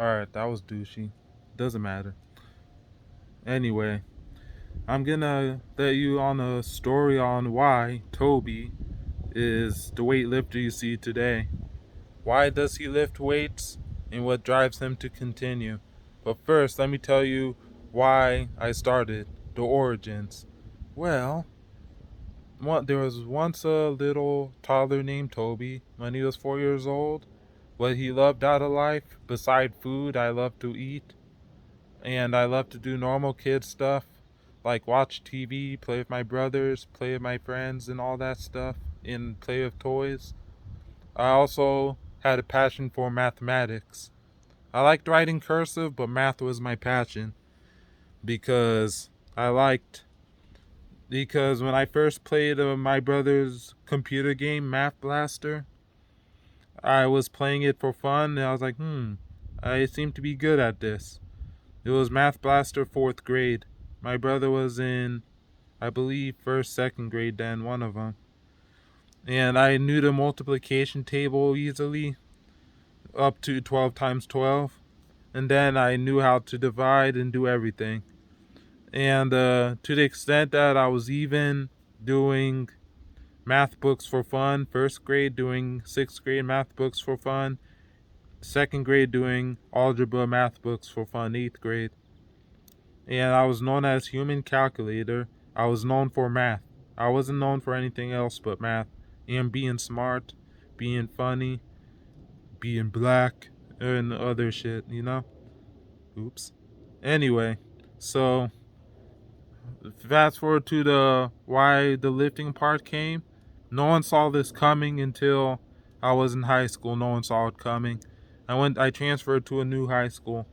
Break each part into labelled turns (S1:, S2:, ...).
S1: Alright, that was douchey. Doesn't matter. Anyway, I'm gonna let you on a story on why Tobi is the weightlifter you see today. Why does he lift weights and what drives him to continue? But first, let me tell you why I started, the origins. Well, there was once a little toddler named Tobi when he was 4 years old. What he loved out of life, beside food, I love to eat. And I love to do normal kid stuff, like watch TV, play with my brothers, play with my friends, and all that stuff, and play with toys. I also had a passion for mathematics. I liked writing cursive, but math was my passion because I liked because when I first played my brother's computer game, Math Blaster, I was playing it for fun, and I was like, I seem to be good at this. It was Math Blaster 4th grade. My brother was in, I believe, first, second grade then, one of them. And I knew the multiplication table easily, up to 12 times 12. And then I knew how to divide and do everything. And to the extent that I was even doing math books for fun, first grade doing 6th grade math books for fun, second grade doing algebra math books for fun, 8th grade. And I was known as human calculator. I was known for math. I wasn't known for anything else but math. And being smart, being funny, being black, and other shit, you know? Oops. Anyway, so fast forward to the why the lifting part came. No one saw this coming until I was in high school. No one saw it coming. I transferred to a new high school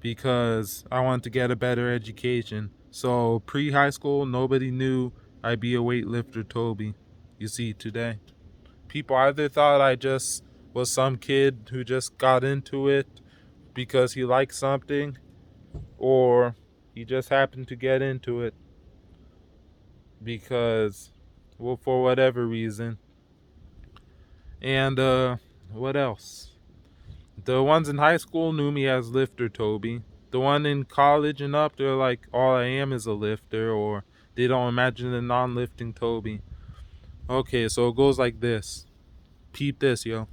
S1: because I wanted to get a better education. So pre-high school, nobody knew I'd be a weightlifter Tobi. You see today. People either thought I just was some kid who just got into it because he liked something, or he just happened to get into it because, well, for whatever reason. And what else? The ones in high school knew me as Lifter Tobi. The one in college and up, they're like, all I am is a lifter, or they don't imagine a non-lifting Tobi. Okay, so it goes like this. Peep this, yo.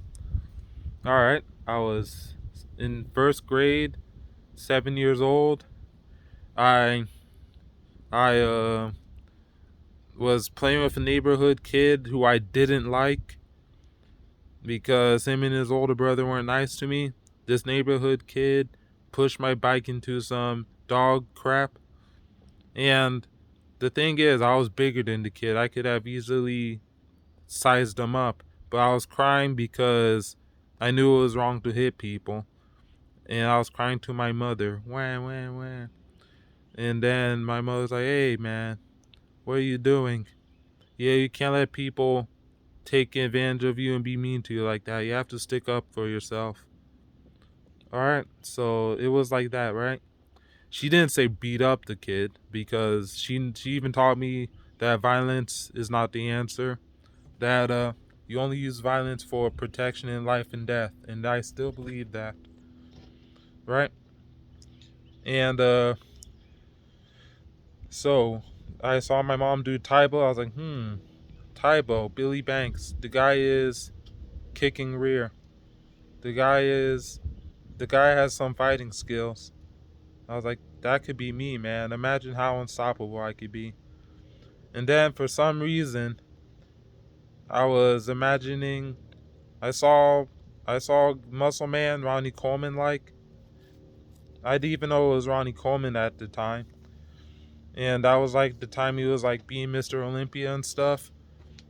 S1: Alright, I was in first grade, 7 years old. I was playing with a neighborhood kid who I didn't like because him and his older brother weren't nice to me. This neighborhood kid pushed my bike into some dog crap. And the thing is, I was bigger than the kid. I could have easily sized him up. But I was crying because I knew it was wrong to hit people. And I was crying to my mother. Wah, wah, wah. And then my mother's like, hey, man, what are you doing? Yeah, you can't let people take advantage of you and be mean to you like that. You have to stick up for yourself. Alright, so it was like that, right? She didn't say beat up the kid because she even taught me that violence is not the answer. That you only use violence for protection in life and death. And I still believe that. Right? And so I saw my mom do Taibo. I was like, Taibo, Billy Banks. The guy is kicking rear. The guy has some fighting skills. I was like, that could be me, man. Imagine how unstoppable I could be. And then for some reason, I was imagining I saw Muscle Man, Ronnie Coleman like. I didn't even know it was Ronnie Coleman at the time. And that was like the time he was like being Mr. Olympia and stuff.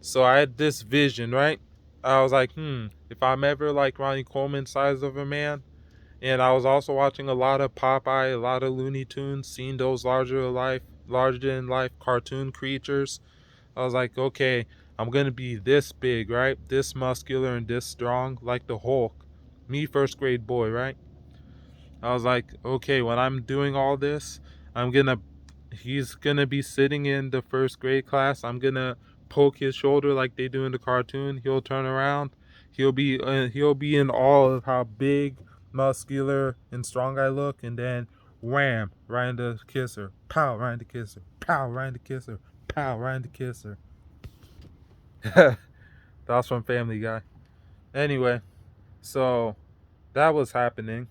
S1: So I had this vision, right? I was like, if I'm ever like Ronnie Coleman size of a man. And I was also watching a lot of Popeye, a lot of Looney Tunes, seeing those larger than life cartoon creatures. I was like, okay, I'm gonna be this big, right? This muscular and this strong, like the Hulk. Me, first grade boy, right? I was like, okay, when I'm doing all this, he's gonna be sitting in the first grade class. I'm gonna poke his shoulder like they do in the cartoon. He'll turn around. He'll be in awe of how big muscular and strong I look, and then wham, right into kisser, pow, right into kisser, pow, right into kisser, pow, right into kisser. That's from Family Guy. Anyway, so that was happening.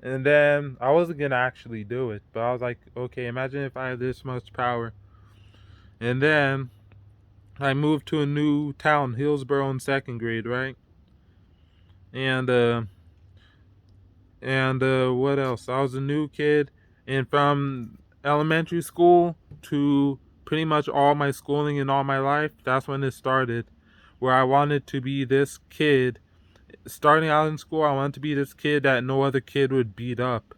S1: And then I wasn't gonna actually do it, but I was like, okay, imagine if I had this much power. And then I moved to a new town, Hillsboro, in second grade, right? And what else? I was a new kid, and from elementary school to pretty much all my schooling and all my life, that's when it started, where I wanted to be this kid. Starting out in school, I wanted to be this kid that no other kid would beat up,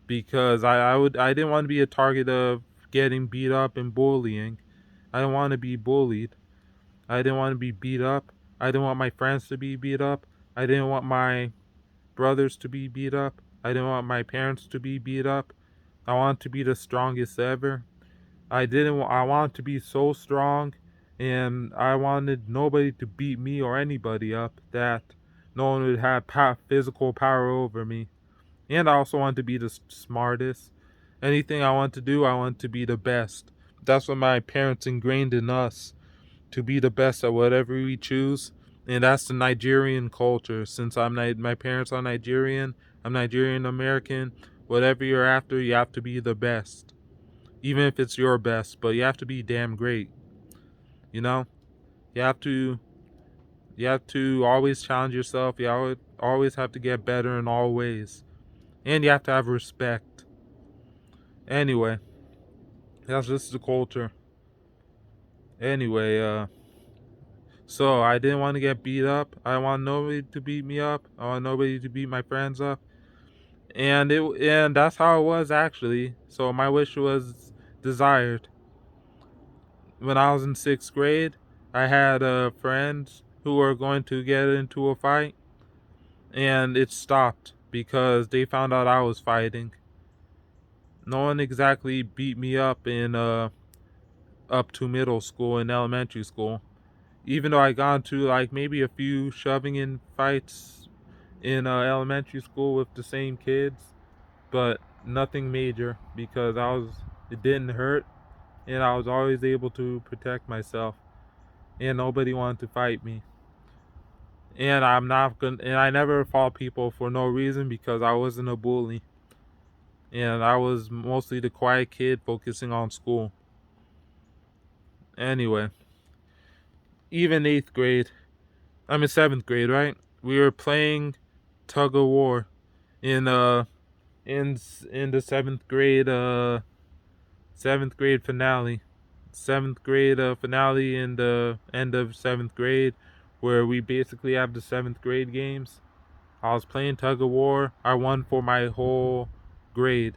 S1: because I didn't want to be a target of getting beat up and bullying. I didn't want to be bullied. I didn't want to be beat up. I didn't want my friends to be beat up. I didn't want my brothers to be beat up. I didn't want my parents to be beat up. I wanted to be the strongest ever. I wanted to be so strong, and I wanted nobody to beat me or anybody up, that no one would have physical power over me. And I also wanted to be the smartest. Anything I want to do, I want to be the best. That's what my parents ingrained in us, to be the best at whatever we choose. And that's the Nigerian culture. Since my parents are Nigerian, I'm Nigerian American. Whatever you're after, you have to be the best. Even if it's your best, but you have to be damn great. You know? You have to always challenge yourself. You always have to get better in all ways. And you have to have respect. Anyway, that's just the culture. Anyway, so I didn't want to get beat up. I want nobody to beat me up. I want nobody to beat my friends up. And that's how it was actually. So my wish was desired. When I was in 6th grade, I had friends who were going to get into a fight, and it stopped because they found out I was fighting. No one exactly beat me up in up to middle school and elementary school. Even though I got into like maybe a few shoving in fights in elementary school with the same kids, but nothing major, because it didn't hurt, and I was always able to protect myself, and nobody wanted to fight me. And I never fought people for no reason, because I wasn't a bully, and I was mostly the quiet kid focusing on school. Anyway, even 7th grade, right? We were playing tug of war in in the seventh grade finale. Seventh grade finale in the end of 7th grade, where we basically have the 7th grade games. I was playing tug of war. I won for my whole grade.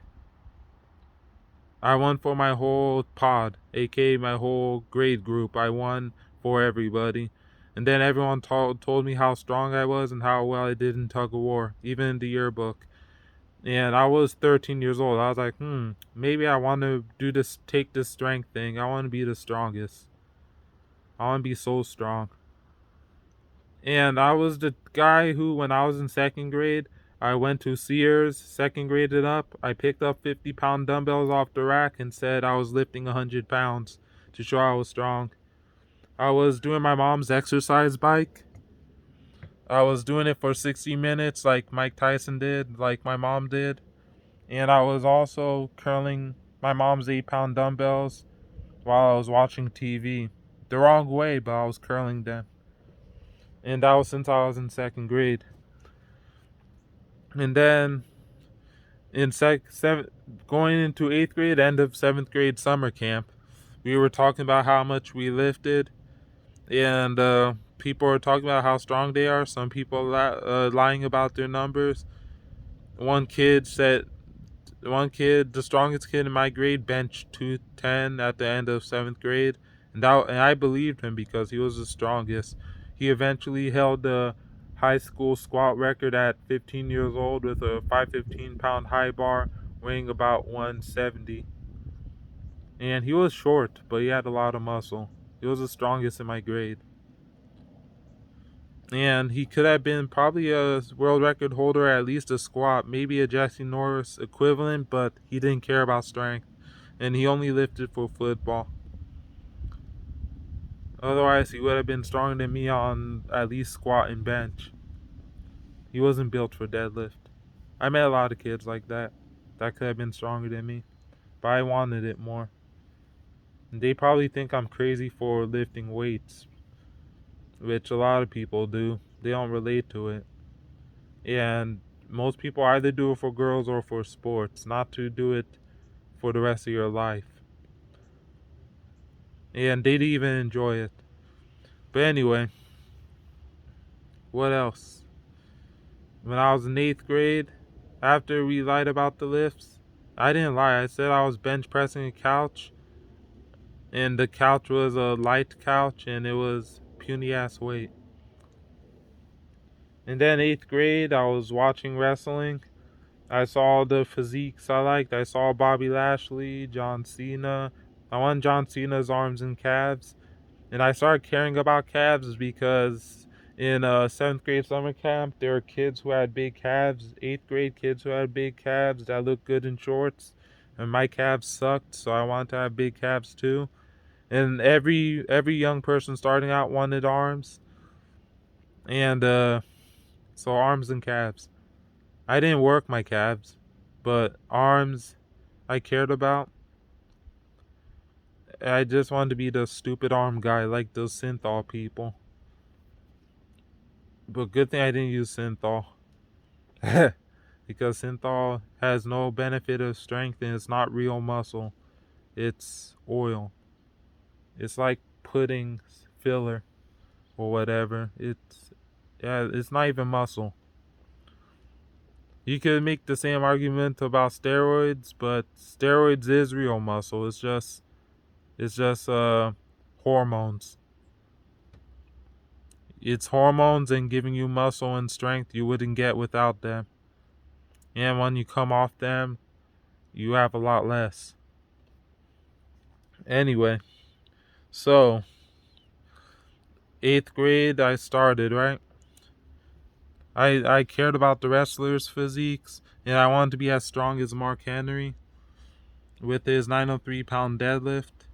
S1: I won for my whole pod, aka my whole grade group. I won for everybody. And then everyone told me how strong I was and how well I did in tug of war, even in the yearbook. And I was 13 years old. I was like, maybe I want to take this strength thing. I want to be the strongest. I want to be so strong. And I was the guy who, when I was in 2nd grade, I went to Sears, 2nd grade it up. I picked up 50-pound dumbbells off the rack and said I was lifting 100 pounds to show I was strong. I was doing my mom's exercise bike. I was doing it for 60 minutes like Mike Tyson did, like my mom did. And I was also curling my mom's 8-pound dumbbells while I was watching TV. The wrong way, but I was curling them. And that was since I was in 2nd grade. And then going into 8th grade, end of 7th grade summer camp, we were talking about how much we lifted, and people were talking about how strong they are. Some people lying about their numbers. One kid, the strongest kid in my grade, benched 210 at the end of 7th grade, and I believed him because he was the strongest. He eventually held the high school squat record at 15 years old with a 515-pound high bar, weighing about 170. And he was short, but he had a lot of muscle. He was the strongest in my grade. And he could have been probably a world record holder, at least a squat, maybe a Jesse Norris equivalent, but he didn't care about strength. And he only lifted for football. Otherwise, he would have been stronger than me on at least squat and bench. He wasn't built for deadlift. I met a lot of kids like that could have been stronger than me, but I wanted it more. And they probably think I'm crazy for lifting weights, which a lot of people do. They don't relate to it. And most people either do it for girls or for sports, not to do it for the rest of your life. And they'd even enjoy it. But anyway, what else? When I was in 8th grade, after we lied about the lifts, I didn't lie. I said I was bench pressing a couch, and the couch was a light couch, and it was puny ass weight. And then 8th grade, I was watching wrestling. I saw the physiques I liked. I saw Bobby Lashley, John Cena. I want John Cena's arms and calves. And I started caring about calves because in 7th grade summer camp, there were kids who had big calves, 8th grade kids who had big calves that looked good in shorts. And my calves sucked, so I wanted to have big calves too. And every young person starting out wanted arms. And so arms and calves. I didn't work my calves, but arms I cared about. I just wanted to be the stupid arm guy like those synthol people. But good thing I didn't use synthol. Because synthol has no benefit of strength and it's not real muscle. It's oil. It's like pudding filler or whatever. It's not even muscle. You could make the same argument about steroids, but steroids is real muscle. It's just hormones. It's hormones and giving you muscle and strength you wouldn't get without them. And when you come off them, you have a lot less. Anyway, so 8th grade I started, right? I cared about the wrestlers' physiques, and I wanted to be as strong as Mark Henry with his 903-pound deadlift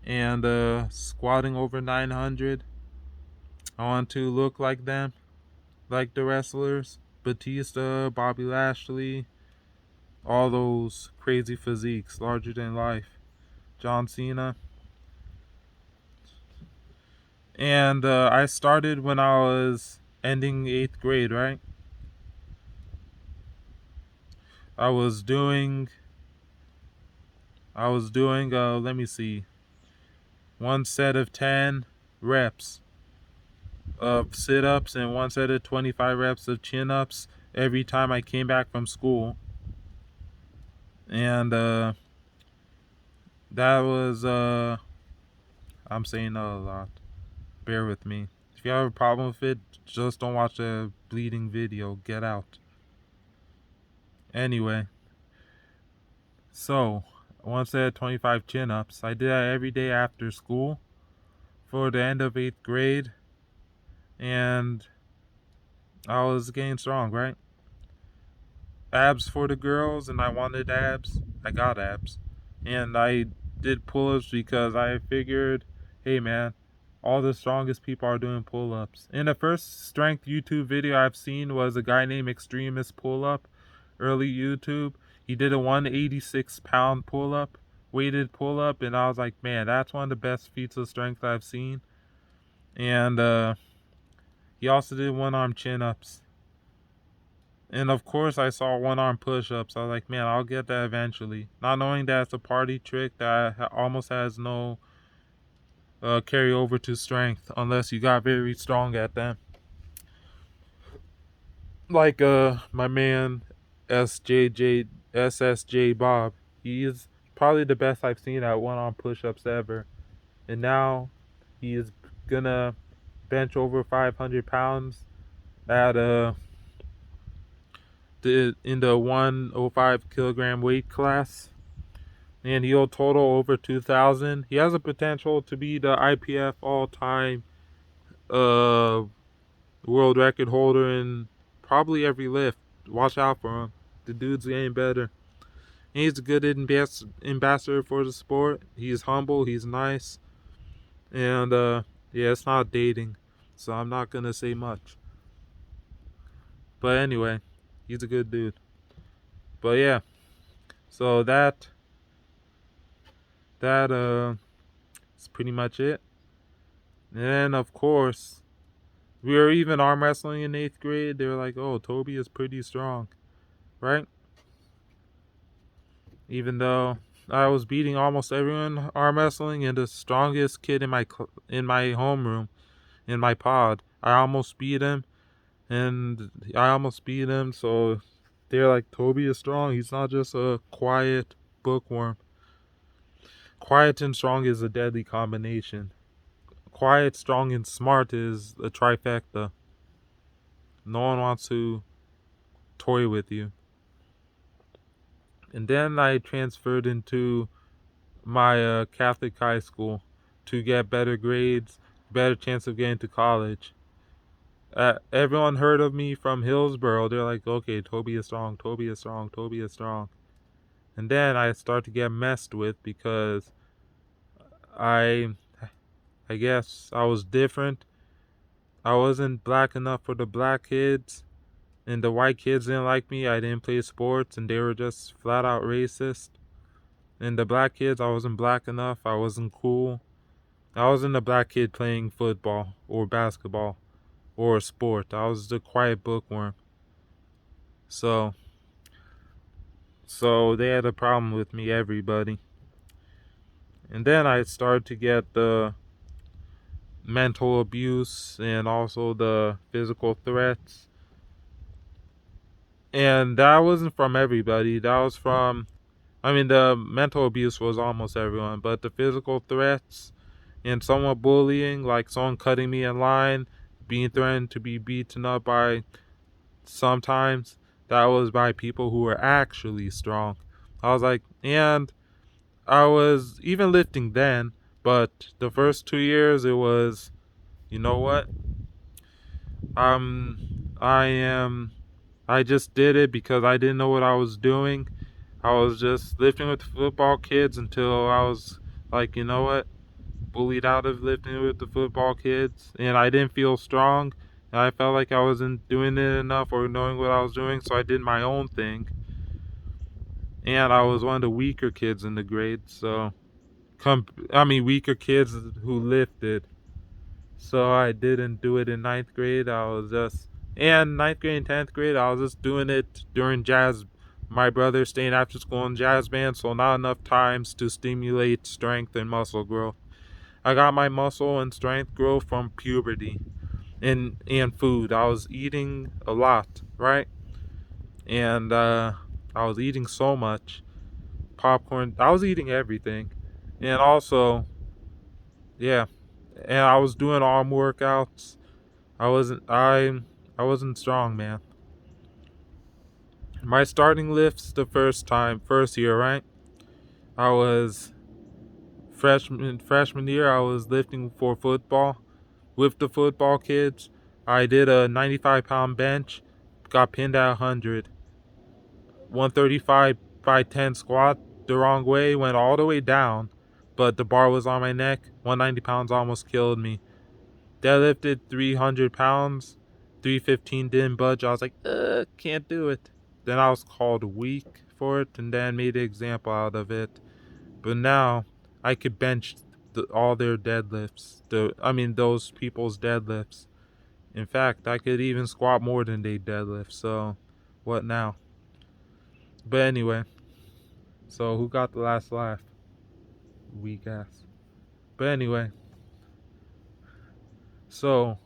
S1: and squatting over 900. I want to look like them, like the wrestlers. Batista, Bobby Lashley, all those crazy physiques, larger than life. John Cena. And I started when I was ending 8th grade, right? I was doing, let me see, one set of 10 reps of sit-ups and one set of 25 reps of chin-ups every time I came back from school. And that was, I'm saying a lot. Bear with me. If you have a problem with it, just don't watch a bleeding video. Get out. Anyway, so one set of 25 chin-ups. I did that every day after school for the end of 8th grade. And I was getting strong, right? Abs for the girls, and I wanted abs. I got abs. And I did pull-ups because I figured, hey man, all the strongest people are doing pull-ups. And the first strength YouTube video I've seen was a guy named Extremist Pull-Up, early YouTube. He did a 186-pound pull-up, weighted pull-up, and I was like, man, that's one of the best feats of strength I've seen. And he also did one-arm chin-ups. And of course, I saw one-arm push-ups. I was like, man, I'll get that eventually. Not knowing that it's a party trick that almost has no carry over to strength unless you got very strong at them. Like my man SSJ Bob. He is probably the best I've seen at one-arm push-ups ever. And now he is gonna bench over 500 pounds at in the 105 kilogram weight class, and he'll total over 2,000. He has a potential to be the IPF all-time world record holder in probably every lift. Watch out for him. The dude's getting better. And he's a good ambassador for the sport. He's humble. He's nice. And yeah, it's not dating, so I'm not gonna say much. But anyway, he's a good dude. But yeah, so that is pretty much it. And then of course, we were even arm wrestling in 8th grade. They were like, "Oh, Tobi is pretty strong, right?" Even though I was beating almost everyone arm wrestling, and the strongest kid in my homeroom, in my pod, I almost beat him, So they're like, Tobi is strong. He's not just a quiet bookworm. Quiet and strong is a deadly combination. Quiet, strong, and smart is a trifecta. No one wants to toy with you. And then I transferred into my Catholic high school to get better grades, better chance of getting to college. Everyone heard of me from Hillsboro. They're like, okay, Tobi is strong, Tobi is strong, Tobi is strong. And then I start to get messed with because I guess I was different. I wasn't black enough for the black kids, and the white kids didn't like me. I didn't play sports, and they were just flat out racist. And the black kids, I wasn't black enough. I wasn't cool. I wasn't a black kid playing football or basketball or a sport. I was the quiet bookworm. So they had a problem with me, everybody. And then I started to get the mental abuse and also the physical threats. And that wasn't from everybody. That was from, the mental abuse was almost everyone, but the physical threats and somewhat bullying, like someone cutting me in line, being threatened to be beaten up by sometimes, that was by people who were actually strong. I was like, and I was even lifting then, but the first 2 years it was, you know what? I just did it because I didn't know what I was doing. I was just lifting with the football kids until I was like, you know what? Bullied out of lifting with the football kids, and I didn't feel strong. And I felt like I wasn't doing it enough or knowing what I was doing, so I did my own thing. And I was one of the weaker kids in the grade, so weaker kids who lifted. So I didn't do it in 9th grade. And 9th grade and 10th grade, I was just doing it during jazz. My brother staying after school in jazz band, so not enough times to stimulate strength and muscle growth. I got my muscle and strength growth from puberty and food. I was eating a lot, right? And I was eating so much popcorn. I was eating everything, and also, yeah, and I was doing arm workouts. I wasn't strong, man. My starting lifts the first year, right? I was freshman year. I was lifting for football with the football kids. I did a 95-pound bench, got pinned at 100. 135 by 10 squat the wrong way, went all the way down, but the bar was on my neck. 190 pounds almost killed me. Deadlifted 300 pounds, 315 didn't budge. I was like, can't do it. Then I was called weak for it, and then made an example out of it. But now I could bench all their deadlifts. Those people's deadlifts. In fact, I could even squat more than they deadlift. So, what now? But anyway, so who got the last laugh? Weak ass. But anyway, so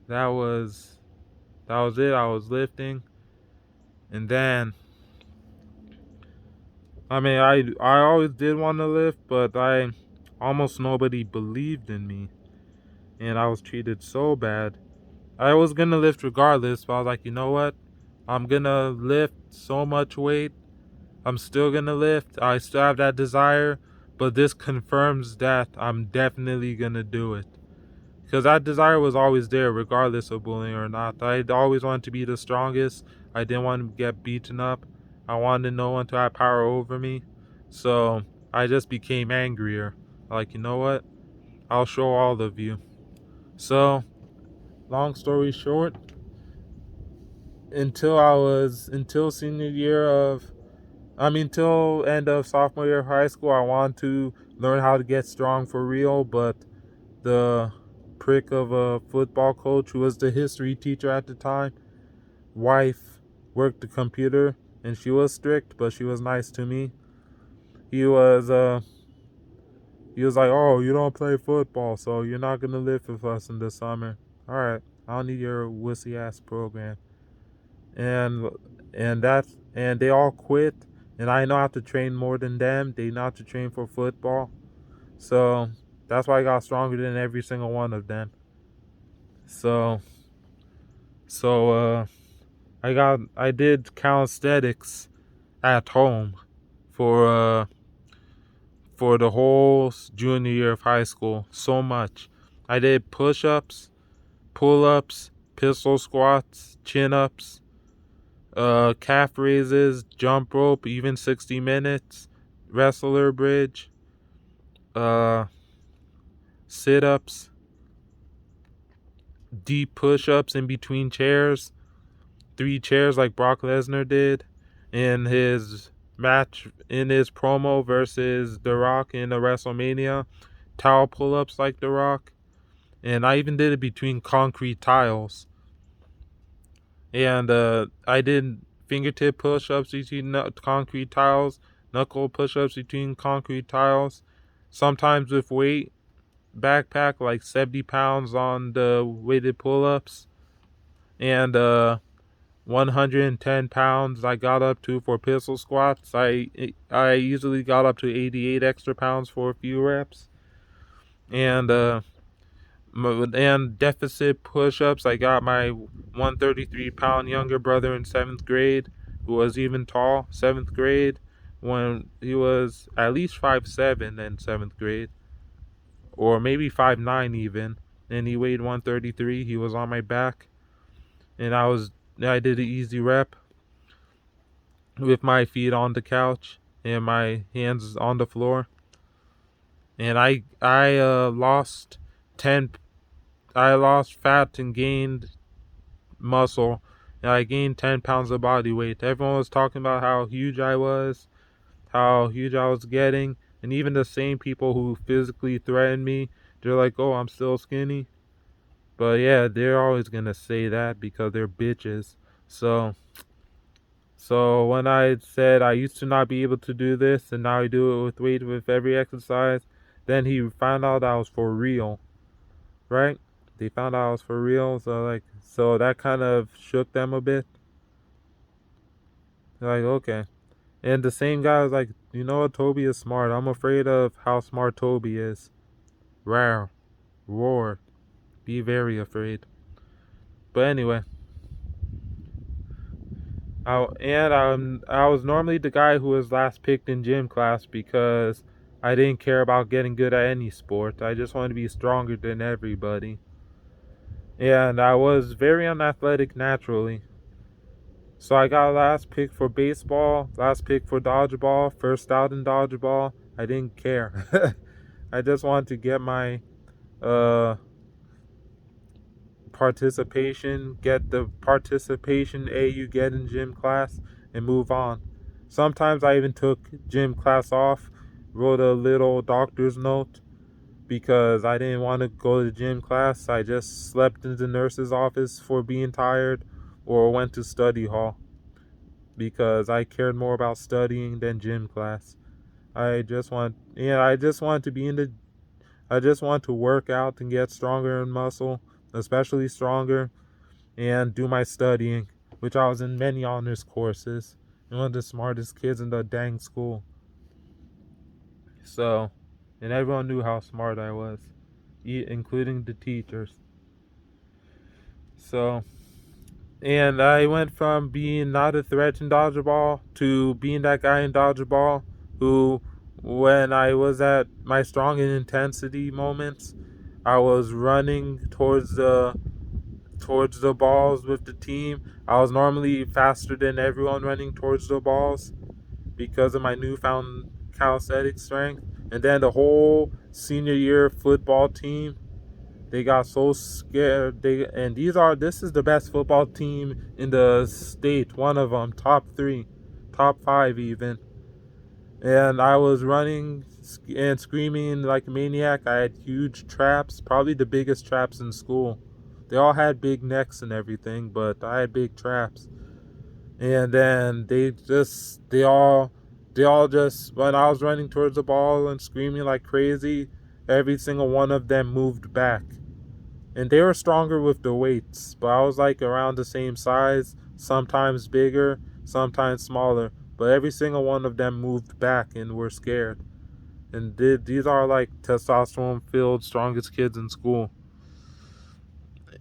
S1: that was it. I was lifting, and then I always did want to lift, but almost nobody believed in me, and I was treated so bad. I was gonna lift regardless, but I was like, you know what? I'm gonna lift so much weight. I'm still gonna lift. I still have that desire, but this confirms that I'm definitely gonna do it. because that desire was always there, regardless of bullying or not. I always wanted to be the strongest. I didn't want to get beaten up. I wanted no one to have power over me. So I just became angrier. Like, you know what? I'll show all of you. So, long story short, until senior year of, till end of sophomore year of high school, I wanted to learn how to get strong for real, but the prick of a football coach who was the history teacher at the time, wife worked the computer, and she was strict, but she was nice to me. He was like, "Oh, you don't play football, so you're not gonna live with us in the summer. All right, I don't need your wussy ass program." And and they all quit, and I know how to train more than them. They know how to train for football, so that's why I got stronger than every single one of them. So so I did calisthenics at home for the whole junior year of high school. So much. I did push-ups, pull-ups, pistol squats, chin-ups, calf raises, jump rope, even 60 minutes, wrestler bridge, uh, sit-ups, deep push-ups in between chairs, 3 chairs like Brock Lesnar did in his match, in his promo versus The Rock in the WrestleMania, towel pull-ups like The Rock, and I even did it between concrete tiles. And I did fingertip push-ups between concrete tiles, knuckle push-ups between concrete tiles, sometimes with weight, backpack like 70 pounds on the weighted pull-ups, and 110 pounds I got up to for pistol squats. I easily got up to 88 extra pounds for a few reps. And deficit push-ups, I got my 133-pound younger brother in 7th grade, who was even tall, 7th grade, when he was at least 5'7" in 7th grade, or maybe 5'9" even, and he weighed 133. He was on my back, and I did an easy rep with my feet on the couch and my hands on the floor, and I lost 10 I lost fat and gained muscle, and I gained 10 pounds of body weight. Everyone was talking about how huge I was, how huge I was getting, and even the same people who physically threatened me, they're like, "Oh, I'm still skinny." But yeah, they're always gonna say that because they're bitches. So when I said I used to not be able to do this, and now I do it with weight with every exercise, then he found out I was for real, right? They found out I was for real, so that kind of shook them a bit. They're like, okay. And the same guy was like, "You know what, Tobi is smart. I'm afraid of how smart Tobi is." Rawr. Roar. Be very afraid. But anyway, I was normally the guy who was last picked in gym class because I didn't care about getting good at any sport. I just wanted to be stronger than everybody. And I was very unathletic naturally. So I got last pick for baseball, last pick for dodgeball, first out in dodgeball. I didn't care. I just wanted to get my uh, participation, get the participation A you get in gym class, and move on. Sometimes I even took gym class off, wrote a little doctor's note because I didn't want to go to gym class. I just slept in the nurse's office for being tired, or went to study hall because I cared more about studying than gym class. I just want to be in the I just want to work out and get stronger in muscle, especially stronger, and do my studying, which I was in many honors courses, and one of the smartest kids in the dang school. So, and everyone knew how smart I was, including the teachers. So, and I went from being not a threat in dodgeball to being that guy in dodgeball who, when I was at my strong and intensity moments, I was running towards the balls with the team. I was normally faster than everyone running towards the balls because of my newfound calisthenic strength. And then the whole senior year football team, they got so scared. This is the best football team in the state. One of them, top 3, top 5 even. And I was running and screaming like a maniac. I had huge traps, probably the biggest traps in school. They all had big necks and everything, but I had big traps. And then they all just, when I was running towards the ball and screaming like crazy, every single one of them moved back. And they were stronger with the weights, but I was like around the same size, sometimes bigger, sometimes smaller. But every single one of them moved back and were scared. And these are like testosterone filled, strongest kids in school.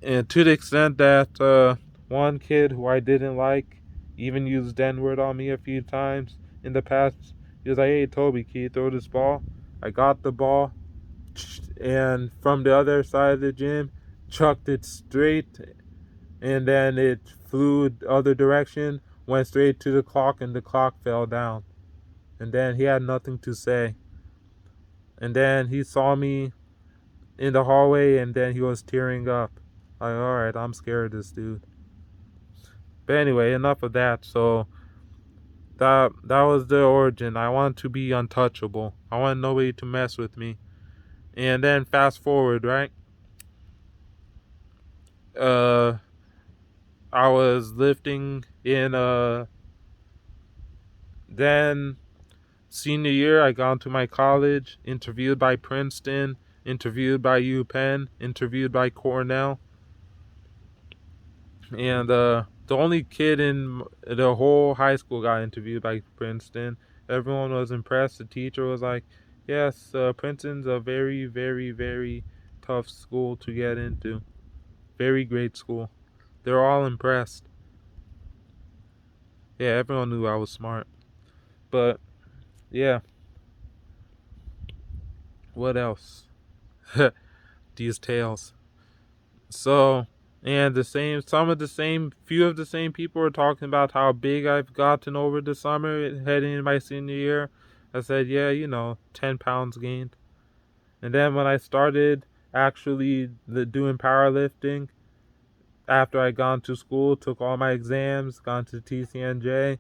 S1: And to the extent that one kid who I didn't like even used N-word on me a few times in the past. He was like, "Hey, Tobi, can you throw this ball?" I got the ball, and from the other side of the gym, chucked it straight, and then it flew the other direction, went straight to the clock, and the clock fell down. And then he had nothing to say. And then he saw me in the hallway, and then he was tearing up. Like, alright, I'm scared of this dude. But anyway, enough of that. So that was the origin. I wanted to be untouchable. I wanted nobody to mess with me. And then fast forward, right? I was lifting in then senior year. I got into my college, interviewed by Princeton, interviewed by UPenn, interviewed by Cornell. And the only kid in the whole high school got interviewed by Princeton. Everyone was impressed. The teacher was like, "Yes, Princeton's a very, very, very tough school to get into. Very great school." They're all impressed. Yeah, everyone knew I was smart. But yeah, what else? These tales. So, and few of the same people were talking about how big I've gotten over the summer heading into my senior year. I said, yeah, 10 pounds gained. And then when I started actually doing powerlifting, after I gone to school, took all my exams, gone to TCNJ,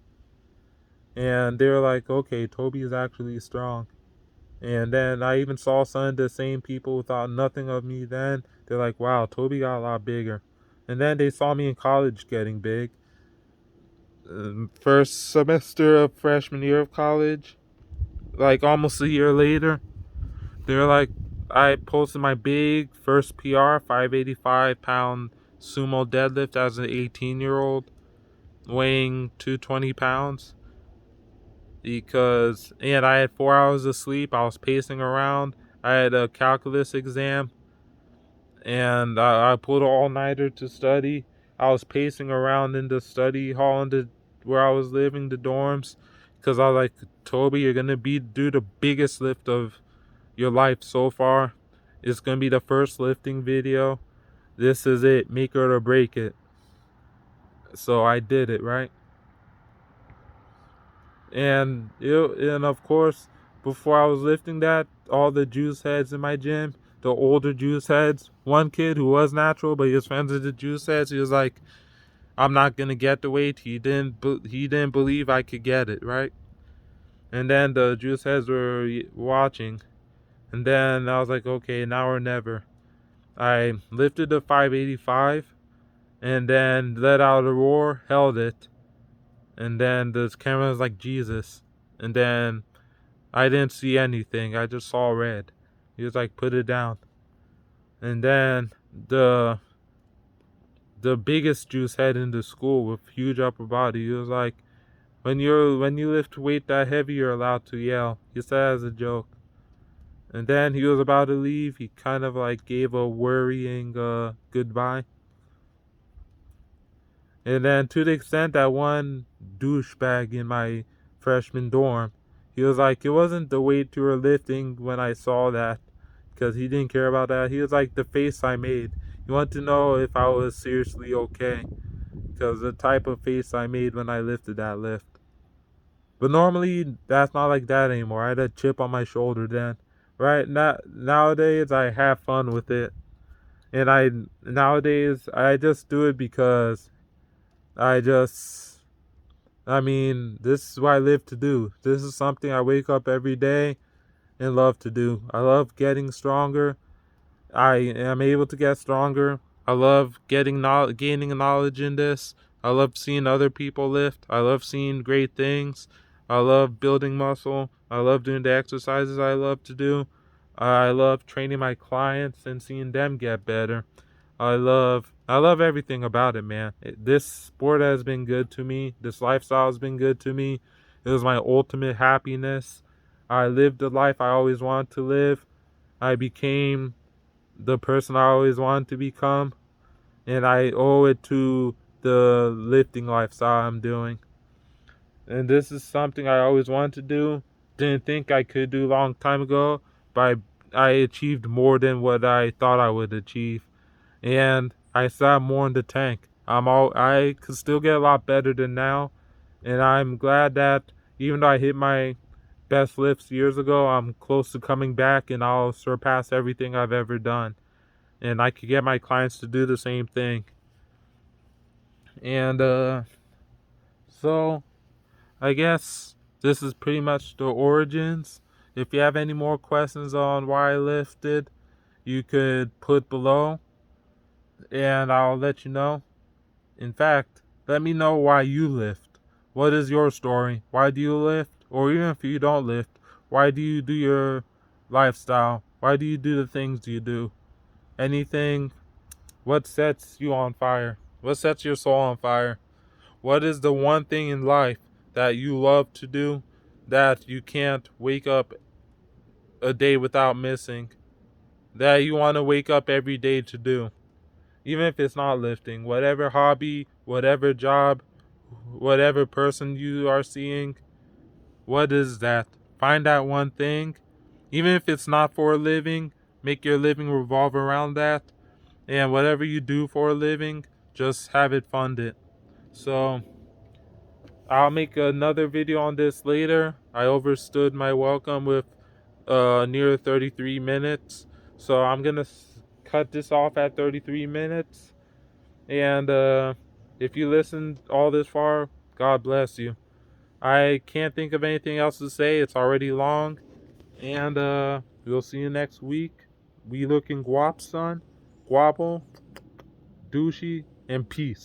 S1: and they were like, okay, Tobi is actually strong. And then I even saw some of the same people who thought nothing of me then. They're like, wow, Tobi got a lot bigger. And then they saw me in college getting big. First semester of freshman year of college, like almost a year later, they're like, I posted my big first PR, 585-pound sumo deadlift as an 18-year-old, weighing 220 pounds. And I had 4 hours of sleep. I was pacing around. I had a calculus exam, and I pulled an all-nighter to study. I was pacing around in the study hall where I was living, the dorms, because I was like, Tobi, you're gonna do the biggest lift of your life so far. It's gonna be the first lifting video. This is it, make it or break it. So I did it, right? And of course, before I was lifting that, all the juice heads in my gym, the older juice heads, one kid who was natural but he was friends with the juice heads, he was like, I'm not gonna get the weight. He didn't believe I could get it, right? And then the juice heads were watching, and then I was like, okay, now or never. I lifted the 585 and then let out a roar, held it, and then the camera was like, Jesus. And then I didn't see anything. I just saw red. He was like, put it down. And then the biggest juice head in the school with huge upper body, he was like, when you lift weight that heavy, you're allowed to yell. He said as a joke. And then he was about to leave. He kind of like gave a worrying goodbye. And then to the extent that one douchebag in my freshman dorm, he was like, it wasn't the weight you were lifting when I saw that. because he didn't care about that. He was like the face I made. He wanted to know if I was seriously okay, because the type of face I made when I lifted that lift. But normally, that's not like that anymore. I had a chip on my shoulder then. Right now, nowadays I have fun with it, and nowadays I just do it because I just, I mean, this is what I live to do. This is something I wake up every day and love to do. I love getting stronger. I am able to get stronger. I love gaining knowledge in this. I love seeing other people lift. I love seeing great things. I love building muscle. I love doing the exercises I love to do. I love training my clients and seeing them get better. I love everything about it, man. This sport has been good to me. This lifestyle has been good to me. It was my ultimate happiness. I lived the life I always wanted to live. I became the person I always wanted to become, and I owe it to the lifting lifestyle I'm doing. And this is something I always wanted to do. Didn't think I could do a long time ago, but I achieved more than what I thought I would achieve. And I still have more in the tank. I could still get a lot better than now, and I'm glad that even though I hit my best lifts years ago, I'm close to coming back, and I'll surpass everything I've ever done. And I could get my clients to do the same thing. And so I guess this is pretty much the origins. If you have any more questions on why I lifted, you could put below, and I'll let you know. In fact, let me know why you lift. What is your story? Why do you lift? Or even if you don't lift, why do you do your lifestyle? Why do you do the things you do? Anything. What sets you on fire? What sets your soul on fire? What is the one thing in life that you love to do that you can't wake up a day without missing? That you want to wake up every day to do? Even if it's not lifting, whatever hobby, whatever job, whatever person you are seeing, what is that? Find that one thing. Even if it's not for a living, make your living revolve around that. And whatever you do for a living, just have it funded. So I'll make another video on this later. I overstood my welcome with near 33 minutes. So I'm going to cut this off at 33 minutes. And if you listened all this far, God bless you. I can't think of anything else to say. It's already long. And we'll see you next week. We looking guap, son. Guapo, douchey, and peace.